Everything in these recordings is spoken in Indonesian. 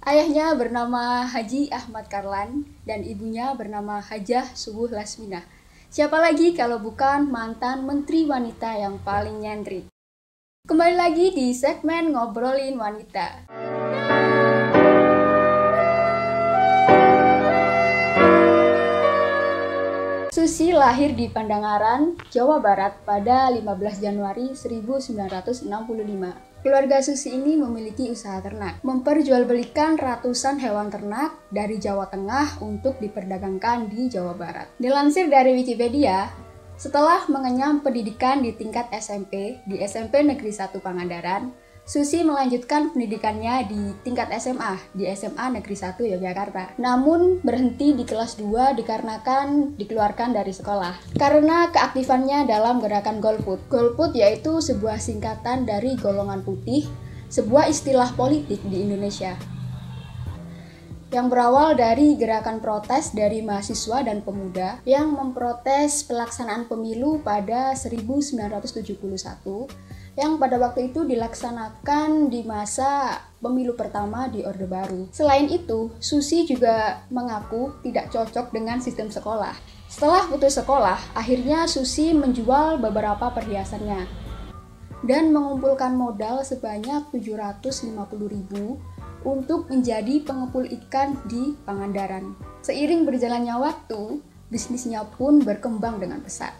Ayahnya bernama Haji Ahmad Karlan dan ibunya bernama Hajah Subuh Lasminah. Siapa lagi kalau bukan mantan Menteri Wanita yang paling nyentrik. Kembali lagi di segmen Ngobrolin Wanita. Susi lahir di Pandangaran, Jawa Barat pada 15 Januari 1965. Keluarga Susi ini memiliki usaha ternak, memperjualbelikan ratusan hewan ternak dari Jawa Tengah untuk diperdagangkan di Jawa Barat. Dilansir dari Wikipedia, setelah mengenyam pendidikan di tingkat SMP di SMP Negeri 1 Pangandaran, Susi melanjutkan pendidikannya di tingkat SMA di SMA Negeri 1 Yogyakarta. Namun berhenti di kelas 2 dikarenakan dikeluarkan dari sekolah karena keaktifannya dalam gerakan Golput. Golput yaitu sebuah singkatan dari golongan putih, sebuah istilah politik di Indonesia yang berawal dari gerakan protes dari mahasiswa dan pemuda yang memprotes pelaksanaan pemilu pada 1971 yang pada waktu itu dilaksanakan di masa pemilu pertama di Orde Baru. Selain itu, Susi juga mengaku tidak cocok dengan sistem sekolah. Setelah putus sekolah, akhirnya Susi menjual beberapa perhiasannya dan mengumpulkan modal sebanyak 750.000 untuk menjadi pengepul ikan di Pangandaran. Seiring berjalannya waktu, bisnisnya pun berkembang dengan pesat.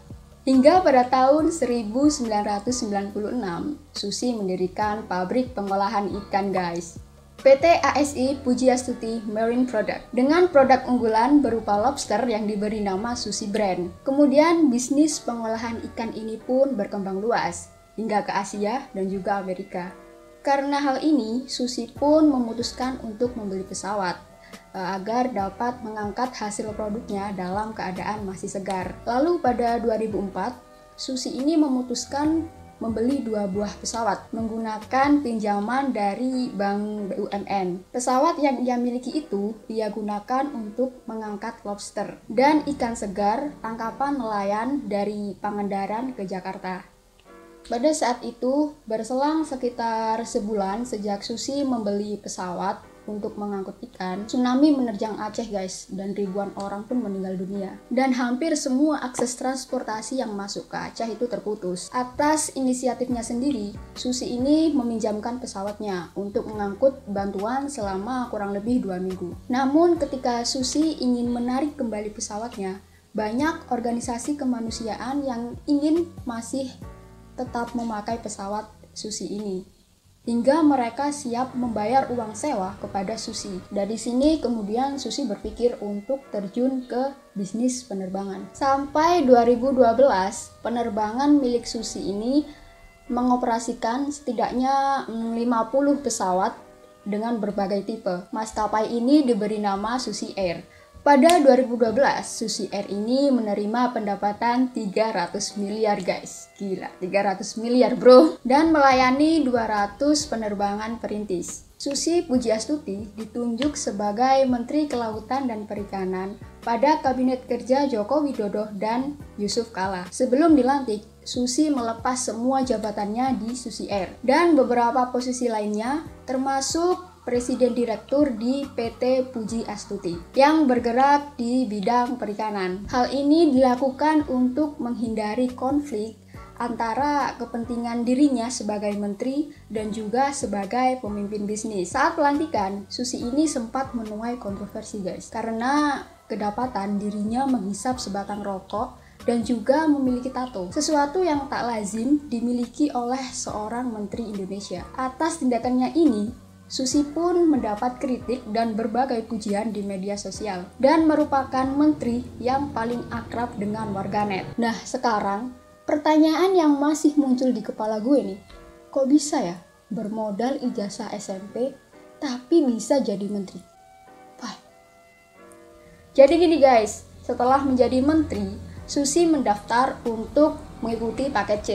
Hingga pada tahun 1996, Susi mendirikan pabrik pengolahan ikan guys. PT ASI Pujiastuti Marine Product dengan produk unggulan berupa lobster yang diberi nama Susi Brand. Kemudian bisnis pengolahan ikan ini pun berkembang luas hingga ke Asia dan juga Amerika. Karena hal ini, Susi pun memutuskan untuk membeli pesawat agar dapat mengangkat hasil produknya dalam keadaan masih segar. Lalu pada 2004, Susi ini memutuskan membeli 2 buah pesawat menggunakan pinjaman dari Bank BUMN. Pesawat yang ia miliki itu ia gunakan untuk mengangkat lobster dan ikan segar tangkapan nelayan dari Pangandaran ke Jakarta. Pada saat itu, berselang sekitar sebulan sejak Susi membeli pesawat untuk mengangkut ikan, tsunami menerjang Aceh guys, dan ribuan orang pun meninggal dunia. Dan hampir semua akses transportasi yang masuk ke Aceh itu terputus. Atas inisiatifnya sendiri, Susi ini meminjamkan pesawatnya untuk mengangkut bantuan selama kurang lebih 2 minggu. Namun ketika Susi ingin menarik kembali pesawatnya, banyak organisasi kemanusiaan yang ingin masih tetap memakai pesawat Susi ini, hingga mereka siap membayar uang sewa kepada Susi. Dari sini kemudian Susi berpikir untuk terjun ke bisnis penerbangan. Sampai 2012, penerbangan milik Susi ini mengoperasikan setidaknya 50 pesawat dengan berbagai tipe. Maskapai ini diberi nama Susi Air. Pada 2012, Susi Air ini menerima pendapatan 300 miliar guys. Gila, 300 miliar bro. Dan melayani 200 penerbangan perintis. Susi Pujiastuti ditunjuk sebagai Menteri Kelautan dan Perikanan pada Kabinet Kerja Joko Widodo dan Yusuf Kala. Sebelum dilantik, Susi melepas semua jabatannya di Susi Air dan beberapa posisi lainnya, termasuk Presiden Direktur di PT Pujiastuti yang bergerak di bidang perikanan. Hal ini dilakukan untuk menghindari konflik antara kepentingan dirinya sebagai menteri dan juga sebagai pemimpin bisnis. Saat pelantikan, Susi ini sempat menuai kontroversi guys, karena kedapatan dirinya menghisap sebatang rokok dan juga memiliki tato, sesuatu yang tak lazim dimiliki oleh seorang menteri Indonesia. Atas tindakannya ini, Susi pun mendapat kritik dan berbagai pujian di media sosial dan merupakan menteri yang paling akrab dengan warganet. Nah, sekarang pertanyaan yang masih muncul di kepala gue nih, kok bisa ya bermodal ijazah SMP tapi bisa jadi menteri? Wah. Jadi gini guys, setelah menjadi menteri, Susi mendaftar untuk mengikuti paket C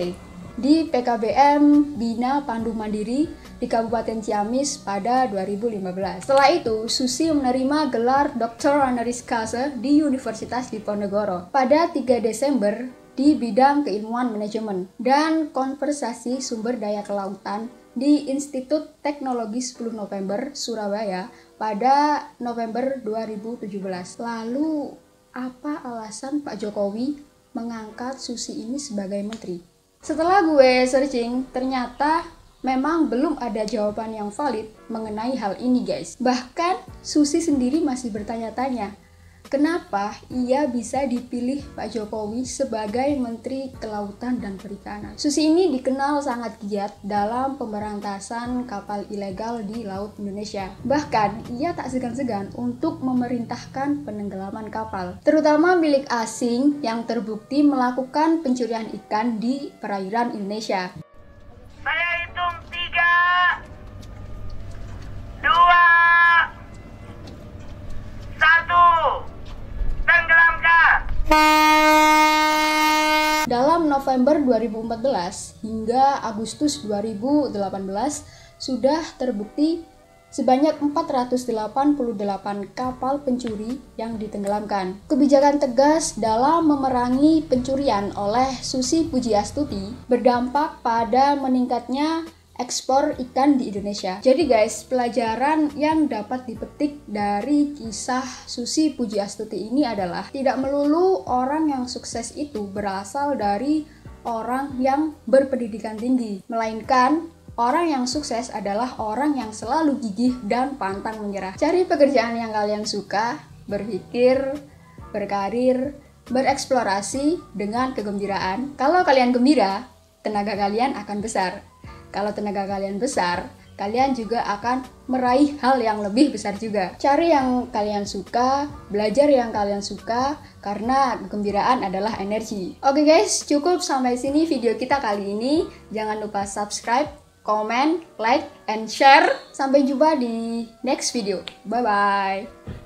di PKBM Bina Pandu Mandiri di Kabupaten Ciamis pada 2015. Setelah itu, Susi menerima gelar Dr. Honoris Causa di Universitas Diponegoro pada 3 Desember di bidang keilmuan manajemen dan konservasi sumber daya kelautan di Institut Teknologi 10 November, Surabaya pada November 2017. Lalu, apa alasan Pak Jokowi mengangkat Susi ini sebagai menteri? Setelah gue searching, ternyata memang belum ada jawaban yang valid mengenai hal ini, guys. Bahkan Susi sendiri masih bertanya-tanya, kenapa ia bisa dipilih Pak Jokowi sebagai Menteri Kelautan dan Perikanan. Susi ini dikenal sangat giat dalam pemberantasan kapal ilegal di Laut Indonesia. Bahkan, ia tak segan-segan untuk memerintahkan penenggelaman kapal, terutama milik asing yang terbukti melakukan pencurian ikan di perairan Indonesia. Saya hitung 3, 2, 1. Tenggelamkan. Dalam November 2014 hingga Agustus 2018 sudah terbukti sebanyak 488 kapal pencuri yang ditenggelamkan. Kebijakan tegas dalam memerangi pencurian oleh Susi Pujiastuti berdampak pada meningkatnya ekspor ikan di Indonesia. Jadi guys, pelajaran yang dapat dipetik dari kisah Susi Pujiastuti ini adalah tidak melulu orang yang sukses itu berasal dari orang yang berpendidikan tinggi, melainkan orang yang sukses adalah orang yang selalu gigih dan pantang menyerah. Cari pekerjaan yang kalian suka, berpikir, berkarir, bereksplorasi dengan kegembiraan. Kalau kalian gembira, tenaga kalian akan besar. Kalau tenaga kalian besar, kalian juga akan meraih hal yang lebih besar juga. Cari yang kalian suka, belajar yang kalian suka, karena kegembiraan adalah energi. Oke guys, cukup sampai sini video kita kali ini. Jangan lupa subscribe, comment, like, and share. Sampai jumpa di next video. Bye-bye.